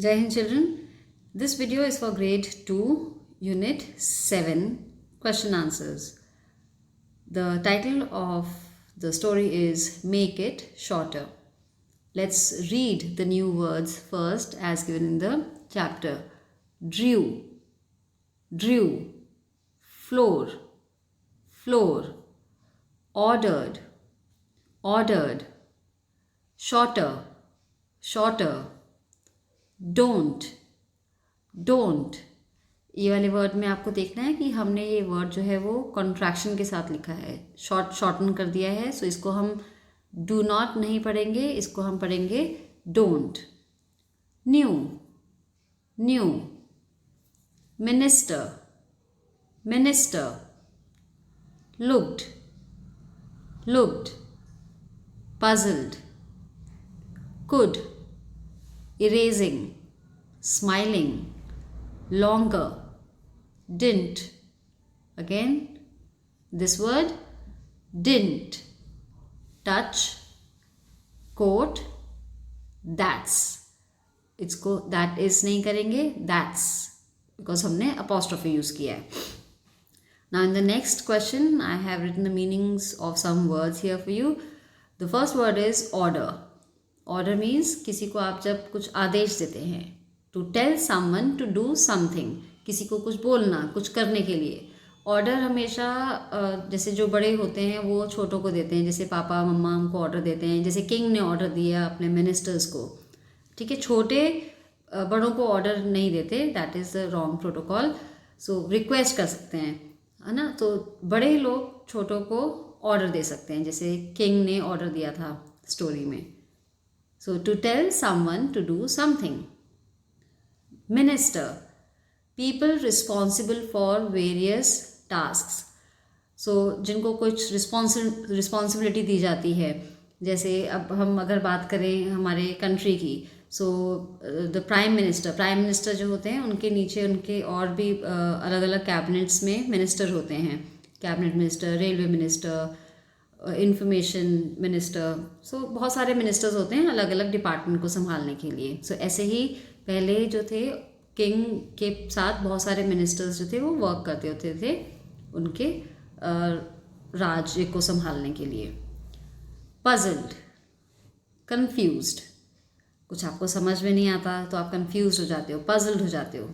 Jai Hind children, this video is for grade 2 unit 7 question answers. The title of the story is Make It Shorter. Let's read the new words first as given in the chapter. Drew, drew, floor, floor, ordered, ordered, shorter, shorter, don't, don't. ये वाले word में आपको देखना है कि हमने ये word जो है वो कॉन्ट्रैक्शन के साथ लिखा है, शॉर्टन कर दिया है. सो इसको हम डू नॉट नहीं पढ़ेंगे, इसको हम पढ़ेंगे don't. New, new, minister, minister, looked, looked, puzzled, could, erasing, smiling, longer, didn't. Again, this word didn't. Touch, coat, that's. इसको that is नहीं करेंगे, that's, because हमने apostrophe use किया है. Now in the next question, I have written the meanings of some words here for you. The first word is order. Order means किसी को आप जब कुछ आदेश देते हैं. To tell someone to do something. किसी को कुछ बोलना, कुछ करने के लिए. ऑर्डर हमेशा जैसे जो बड़े होते हैं वो छोटों को देते हैं. जैसे पापा मम्मा हमको ऑर्डर देते हैं. जैसे किंग ने ऑर्डर दिया अपने मिनिस्टर्स को. ठीक है, छोटे बड़ों को ऑर्डर नहीं देते. That is the wrong protocol. So request कर सकते हैं, है ना. तो बड़े लोग छोटों को ऑर्डर दे सकते हैं, जैसे किंग ने ऑर्डर दिया था स्टोरी में. So to tell someone to do something. Minister, people responsible for various tasks. So जिनको कुछ रिस्पॉन्सिबिलिटी दी जाती है. जैसे अब हम अगर बात करें हमारे कंट्री की, सो द प्राइम मिनिस्टर जो होते हैं उनके नीचे उनके और भी अलग अलग कैबिनेट्स में मिनिस्टर होते हैं. Cabinet minister, railway minister, information minister. So बहुत सारे मिनिस्टर्स होते हैं अलग अलग डिपार्टमेंट को संभालने के लिए. सो ऐसे ही पहले जो थे किंग के साथ बहुत सारे मिनिस्टर्स जो थे वो वर्क करते होते थे उनके राज्य को संभालने के लिए. Puzzled, confused. कुछ आपको समझ में नहीं आता तो आप कंफ्यूज हो जाते हो, पजल्ड हो जाते हो.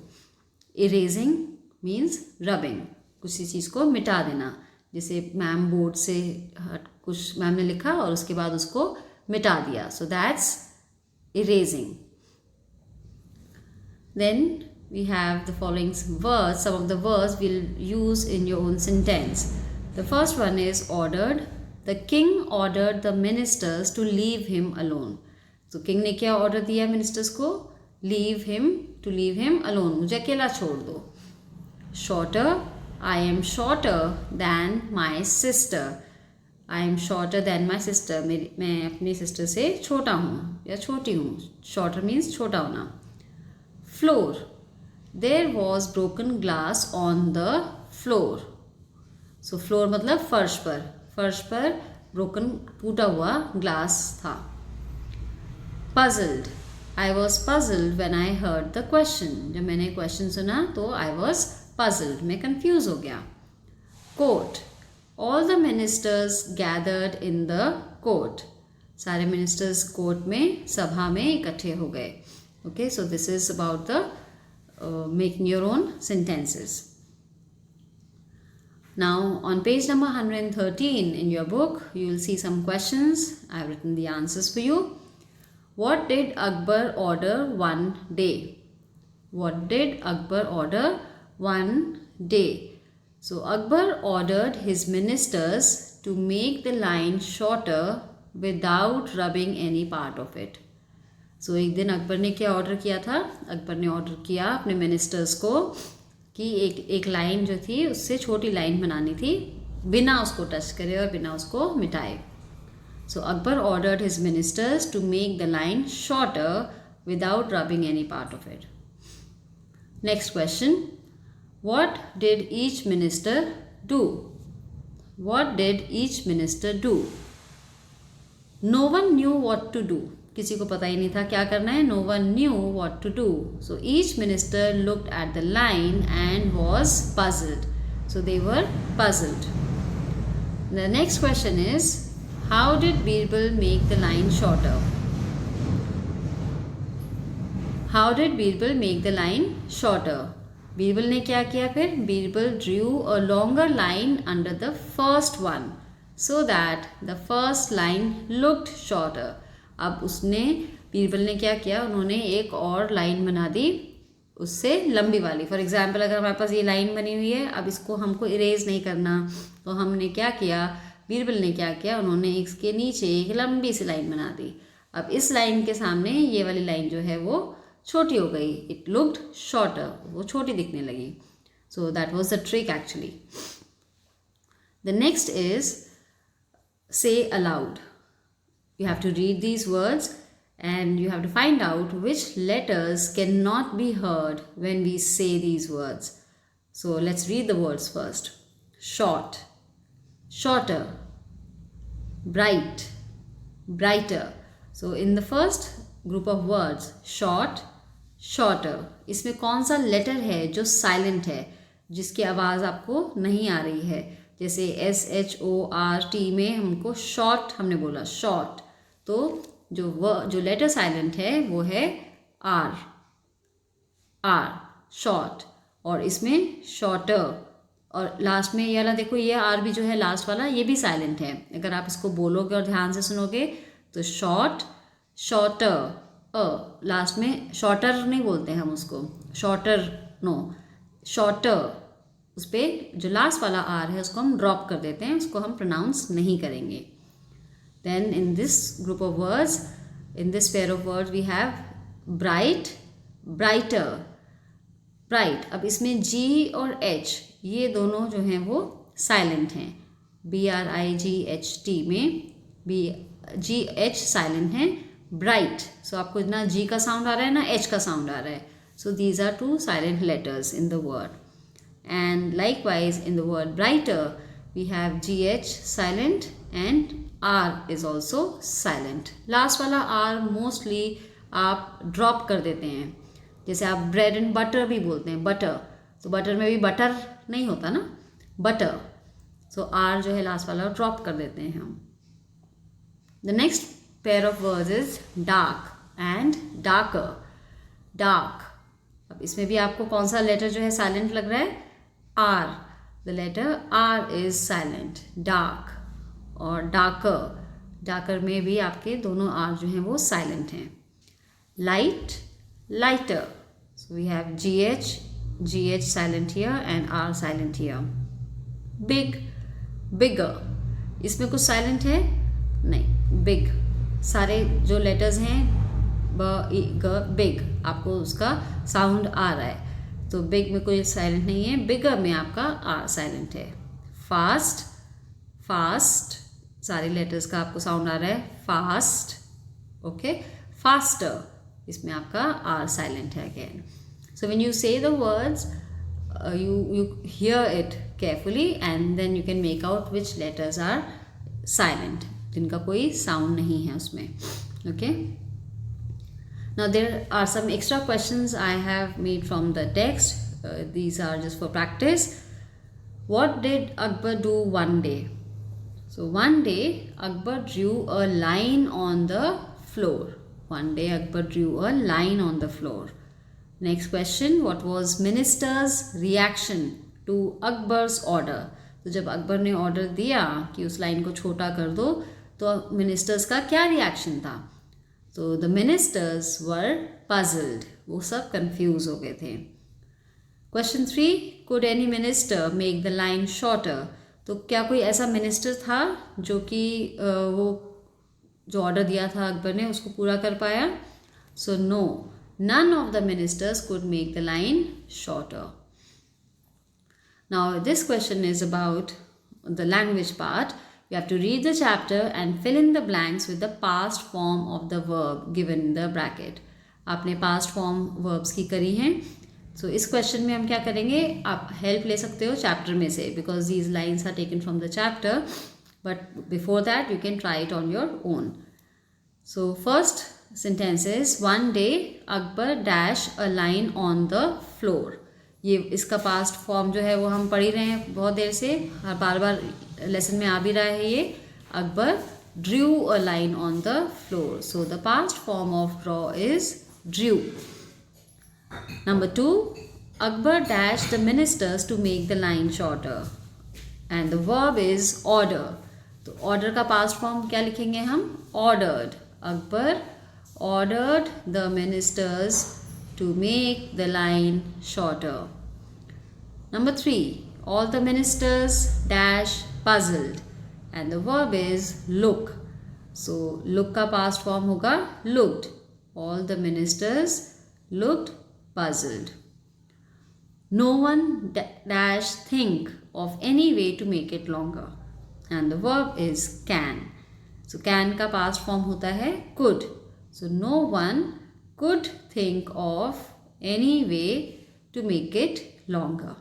इरेजिंग मीन्स रबिंग, किसी चीज़ को मिटा देना. जैसे मैम बोर्ड से कुछ मैम ने लिखा और उसके बाद उसको मिटा दिया. So that's erasing. Then we have the following words. Some of the words we'll use in your own sentence. The first one is ordered. The king ordered the ministers to leave him alone. So king ने क्या order दिया ministers को? Leave him alone. मुझे अकेला छोड़ दो. Shorter. I am shorter than my sister. I am shorter than my sister. मैं अपनी sister से छोटा हूँ या छोटी हूँ. Shorter means छोटा होना. Floor. There was broken glass on the floor. So floor मतलब फर्श पर broken टूटा हुआ glass था. Puzzled. I was puzzled when I heard the question. जब मैंने question सुना तो I was puzzled. मैं confuse हो गया. Court. All the ministers gathered in the court. सारे ministers court में सभा में इकट्ठे हो गए. Okay, so this is about the making your own sentences. Now on page number 113 in your book, you will see some questions. I have written the answers for you. What did Akbar order one day? What did Akbar order one day? So Akbar ordered his ministers to make the line shorter without rubbing any part of it. सो एक दिन अकबर ने क्या order किया था? अकबर ने order किया अपने ministers को कि एक लाइन जो थी उससे छोटी लाइन बनानी थी बिना उसको टच करे और बिना उसको मिटाए. So Akbar ordered his ministers to make the line shorter without rubbing any part of it. Next question. What did each minister do? What did each minister do? No one knew what to do. किसी को पता ही नहीं था क्या करना है. No one knew what to do. So each minister looked at the line and was puzzled. So they were puzzled. The next question is, how did Birbal make the line shorter? How did Birbal make the line shorter? Birbal ने क्या किया फिर? Birbal drew a longer line under the first one so that the first line looked shorter. अब उसने बीरबल ने क्या किया? उन्होंने एक और लाइन बना दी उससे लंबी वाली. फॉर एग्जाम्पल अगर हमारे पास ये लाइन बनी हुई है, अब इसको हमको इरेज नहीं करना, तो हमने क्या किया? बीरबल ने क्या किया? उन्होंने इसके नीचे एक लंबी सी लाइन बना दी. अब इस लाइन के सामने ये वाली लाइन जो है वो छोटी हो गई. इट लुक्ड शॉर्टर, वो छोटी दिखने लगी. So that was the trick actually. The next is say aloud. You have to read these words and you have to find out which letters cannot be heard when we say these words. So let's read the words first. Short, shorter, bright, brighter. So in the first group of words, short, shorter, इसमें कौन सा letter है जो silent है, जिसकी आवाज़ आपको नहीं आ रही है? जैसे SHORT में हमको शॉर्ट हमने बोला, शॉर्ट, तो जो लेटर साइलेंट है वो है आर, शॉर्ट. और इसमें शॉर्टर, और लास्ट में ये वाला देखो, ये आर भी जो है लास्ट वाला, ये भी साइलेंट है. अगर आप इसको बोलोगे और ध्यान से सुनोगे तो शॉर्ट, शॉर्टर, लास्ट में शॉर्टर नहीं बोलते हैं हम उसको, शॉर्टर नो, शॉर्टर. उस पर जो लास्ट वाला आर है उसको हम ड्रॉप कर देते हैं, उसको हम प्रोनाउंस नहीं करेंगे. Then in this group of words, in this pair of words we have bright, brighter, bright. अब इसमें G और H ये दोनों जो हैं वो साइलेंट हैं. BRIGHT में GH साइलेंट है. ब्राइट, सो आपको ना G का साउंड आ रहा है ना H का साउंड आ रहा है. So these are two silent letters in the word. And likewise in the word brighter we have GH silent and R is also silent. Last वाला R मोस्टली आप drop कर देते हैं. जैसे आप ब्रेड एंड बटर भी बोलते हैं, बटर, तो बटर में भी बटर नहीं होता ना, बटर. सो R जो है लास्ट वाला ड्रॉप कर देते हैं हम. The next pair of words is dark and darker. Dark, अब इसमें भी आपको कौन सा लेटर जो है साइलेंट लग रहा है? R. The letter R is silent. Dark और डार्कर, डार्कर में भी आपके दोनों आर जो हैं वो साइलेंट हैं. Light, lighter, so we have GH silent here and R silent here. Big, bigger, इसमें कुछ साइलेंट है नहीं. बिग, सारे जो लेटर्स हैं बिग, आपको उसका साउंड आ रहा है, तो बिग में कोई साइलेंट नहीं है. बिगर में आपका आर साइलेंट है. फास्ट, फास्ट, सारे लेटर्स का आपको साउंड आ रहा है, फास्ट. ओके, फास्टर, इसमें आपका आर साइलेंट है अगेन. सो व्हेन यू से the words you hear it carefully and then you can make out which letters are silent, जिनका कोई साउंड नहीं है उसमें. Okay, now there are some extra questions I have made from the text. These are just for practice. What did Akbar do one day? So one day Akbar drew a line on the floor. One day Akbar drew a line on the floor. Next question, what was minister's reaction to Akbar's order? तो जब अकबर ने order दिया कि उस line को छोटा कर दो, तो मिनिस्टर्स का क्या रिएक्शन था? तो द मिनिस्टर्स वर पजल्ड, वो सब कंफ्यूज हो गए थे. Question 3, could any minister make the line shorter? तो क्या कोई ऐसा मिनिस्टर था जो कि वो जो ऑर्डर दिया था अकबर ने उसको पूरा कर पाया? So no, none of the ministers could make the line shorter. Now this question is about the language part. You have to read the chapter and fill in the blanks with the past form of the verb given in the bracket. आपने past form verbs की करी हैं. So इस question में हम क्या करेंगे? आप help ले सकते हो chapter में से, because these lines are taken from the chapter, but before that you can try it on your own. So first sentences, one day Akbar dash a line on the floor. ये इसका past form जो है वो हम पढ़ ही रहे हैं बहुत देर से, बार बार लेसन में आ भी रहा है ये। Akbar drew a line on the floor, so the past form of draw is drew. Number 2, Akbar dash the ministers to make the line shorter and the verb is order. तो ऑर्डर का पास्ट फॉर्म क्या लिखेंगे हम? Ordered. Akbar ordered the ministers to make the line shorter. Number 3, all the ministers dash puzzled and the verb is look. So look का past form होगा looked. All the ministers looked puzzled. No one dash think of any way to make it longer and the verb is can. So can का past form होता है could. So no one could think of any way to make it longer.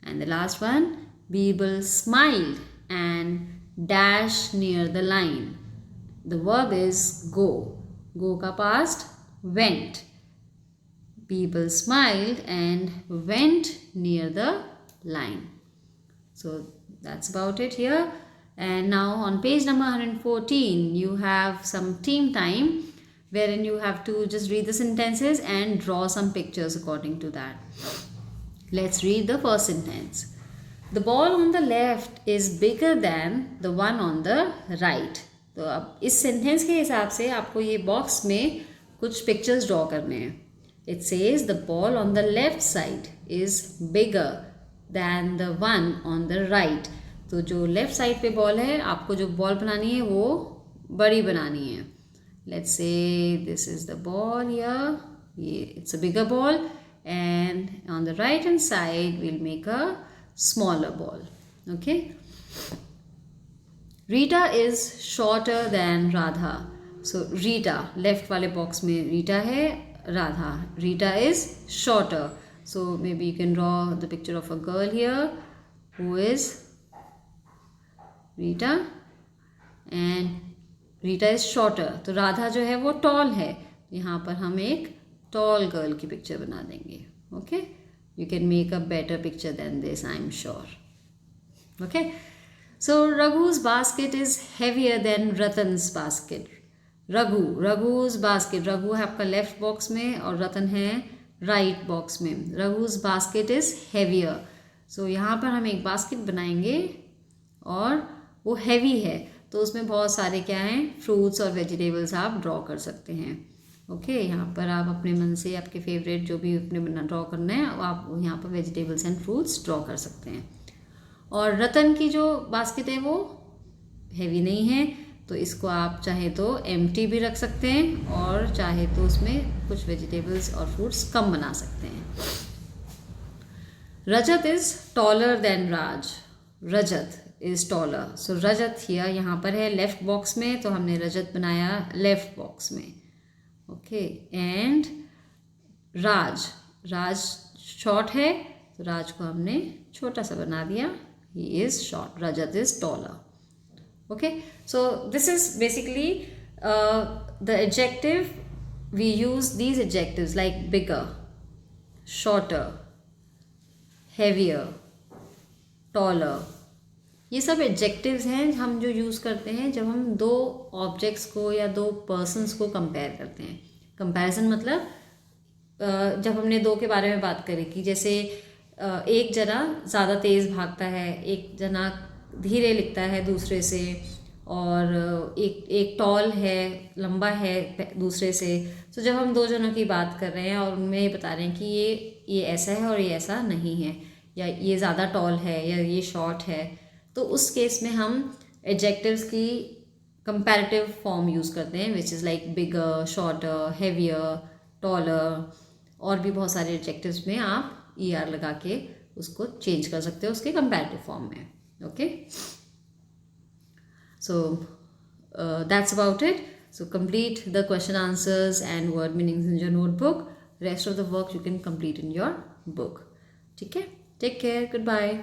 And the last one, Birbal smiled and dashed near the line. The verb is go. Go ka past went. Birbal smiled and went near the line. So that's about it here. And now on page number 114, you have some team time wherein you have to just read the sentences and draw some pictures according to that. Let's read the first sentence. The ball on the left is bigger than the one on the right. तो अब इस sentence के हिसाब से आपको ये box में कुछ पिक्चर्स ड्रॉ करने हैं. It says the ball on the left side is bigger than the one on the right. तो जो लेफ्ट साइड पे बॉल है, आपको जो बॉल बनानी है वो बड़ी बनानी है. Let's say this is the ball here, ये it's a bigger ball and on the right hand side will make a smaller ball. Okay. Rita is shorter than Radha. So Rita left वाले बॉक्स में रीटा है, Radha. Rita is shorter. So maybe you can draw the picture of a girl here who is Rita and Rita is shorter. तो राधा जो है वो toll है. यहाँ पर हम एक टॉल गर्ल की पिक्चर बना देंगे. Okay. You can make a better picture than this, I am sure. Okay. So रघु's basket is heavier than Ratan's basket. रघु's बास्केट, रघु है आपका लेफ्ट बॉक्स में और रतन है राइट बॉक्स में. रघु's बास्केट इज हेवियर. सो यहाँ पर हम एक बास्केट बनाएंगे और वो हैवी है, तो उसमें बहुत सारे क्या हैं, फ्रूट्स और वेजिटेबल्स आप ड्रॉ कर सकते हैं. ओके. यहाँ पर आप अपने मन से आपके फेवरेट जो भी अपने ड्रॉ करना है आप यहाँ पर वेजिटेबल्स एंड फ्रूट्स ड्रॉ कर सकते हैं. और रतन की जो बास्केट है वो हैवी नहीं है, तो इसको आप चाहे तो एम्प्टी भी रख सकते हैं और चाहे तो उसमें कुछ वेजिटेबल्स और फ्रूट्स कम बना सकते हैं. Rajat is taller than Raj. Rajat is taller. So Rajat here यहाँ पर है लेफ्ट बॉक्स में, तो हमने रजत बनाया लेफ्ट बॉक्स में. ओके. एंड राज शॉर्ट है, तो राज को हमने छोटा सा बना दिया. He is short. Rajat is taller. Okay. So this is basically the adjective. We use these adjectives like bigger, shorter, heavier, taller. ये सब एडजेक्टिव्स हैं हम जो यूज़ करते हैं जब हम दो ऑब्जेक्ट्स को या दो पर्सन्स को कंपेयर करते हैं. कंपैरिजन मतलब जब हमने दो के बारे में बात करी कि जैसे एक जना ज़्यादा तेज़ भागता है, एक जना धीरे लिखता है दूसरे से, और एक टॉल है, लंबा है दूसरे से. तो जब हम दो जनों की बात कर रहे हैं और उनमें ये बता रहे हैं कि ये ऐसा है और ये ऐसा नहीं है, या ये ज़्यादा टॉल है या ये शॉर्ट है, तो उस केस में हम एडजेक्टिव्स की कंपैरेटिव फॉर्म यूज़ करते हैं, which is like bigger, shorter, heavier, taller. और भी बहुत सारे एडजेक्टिव्स में आप ER लगा के उसको चेंज कर सकते हो उसके कंपैरेटिव फॉर्म में. Okay. So that's about it. So complete the question answers and word meanings in your notebook. Rest of the work you can complete in your book. ठीक है. Take care. Good bye.